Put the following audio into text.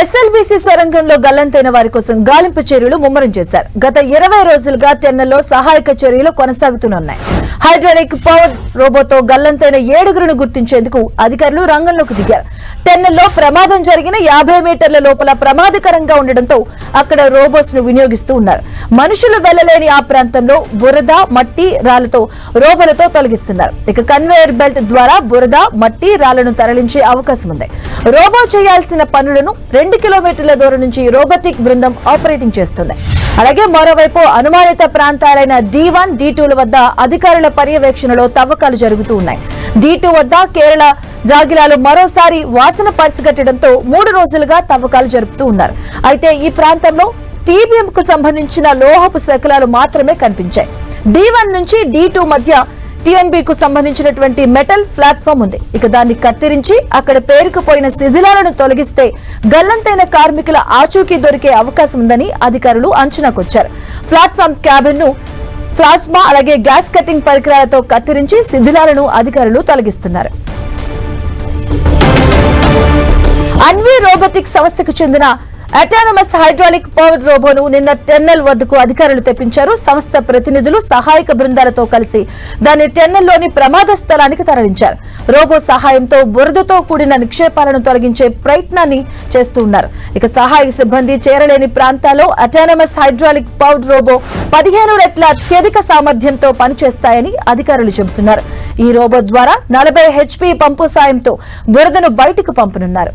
SLBC సొరంగంలో గల్లంతైన వారి కోసం గాలింపు చర్యలు ముమ్మరం చేశారు. గత 20 రోజులుగా టెన్నెల్లో సహాయక చర్యలు కొనసాగుతున్నాయి. హైడ్రాలిక్ పవర్ రోబోతో గల్లంతైన 7గురును గుర్తించేందుకు అధికారులు రంగంలోకి దిగారు. టెన్నెల్లో ప్రమాదం జరిగిన 50 మీటర్ల లోపల ప్రమాదకరంగా ఉండడంతో అక్కడ రోబోట్స్ ను వినియోగిస్తూ ఉన్నారు. మనుషులు వెళ్లలేని ఆ ప్రాంతంలో బురద, మట్టి, రాళ్లతో రోబోలతో తొలగిస్తున్నారు. ఇక కన్వేయర్ బెల్ట్ ద్వారా బురద, మట్టి, రాళ్లను తరలించే అవకాశం ఉంది. రోబో చేయాల్సిన పనులను 2 కిలోమీటర్ల దూరం నుంచి రోబోటిక్ బృందం ఆపరేటింగ్ చేస్తుంది. అలాగే మరోవైపు అనుమానిత ప్రాంతాలైన D1, D2ల వద్ద అధికారుల పర్యవేక్షణలో తవ్వకాలు జరుగుతూ ఉన్నాయి. D2 వద్ద కేరళ జాగిలాలు మరోసారి వాసన పర్చిగట్టడంతో 3 రోజులుగా తవ్వకాలు జరుపుతూ ఉన్నారు. అయితే ఈ ప్రాంతంలో TBM కు సంబంధించిన లోహపు శకలాలు మాత్రమే కనిపించాయి. D1 నుంచి D2 మధ్య TMB కు సంబంధించినటువంటి మెటల్ ప్లాట్ఫామ్ ఉంది. ఇక దాన్ని కత్తిరించి అక్కడ పేరుకుపోయిన శిథిలాలను తొలగిస్తే గల్లంతైన కార్మికుల ఆచూకీ దొరికే అవకాశం ఉందని అధికారులు అంచనాకొచ్చారు. ప్లాట్ఫామ్ క్యాబిన్ ను ప్లాస్మా అలాగే గ్యాస్ కటింగ్ పరికరాలతో కత్తిరించి శిథిలాలను అధికారులు తొలగిస్తున్నారు. అన్వీ రోబోటిక్ సంస్థకు చెందిన అటానమస్ హైడ్రాలిక్ పవర్ రోబోను నిన్న టెన్నెల్ వద్దకు అధికారులు తెప్పించారు. సంస్థ ప్రతినిధులు సహాయక బృందాలతో కలిసి దాన్ని టెన్నెల్లోని ప్రమాద స్థలానికి తరలించారు. రోబో సహాయంతో బురదతో కూడిన నిక్షేపాలను తొలగించే ప్రయత్నాన్ని చేస్తూ ఉన్నారు. ఇక సహాయక సిబ్బంది చేరలేని ప్రాంతాల్లో అటానమస్ హైడ్రాలిక్ పవర్ రోబో 15 రెట్ల అత్యధిక సామర్థ్యంతో పనిచేస్తాయని అధికారులు చెబుతున్నారు. ఈ రోబో ద్వారా 40 HP పంపు సాయంతో బురదను బయటకు పంపనున్నారు.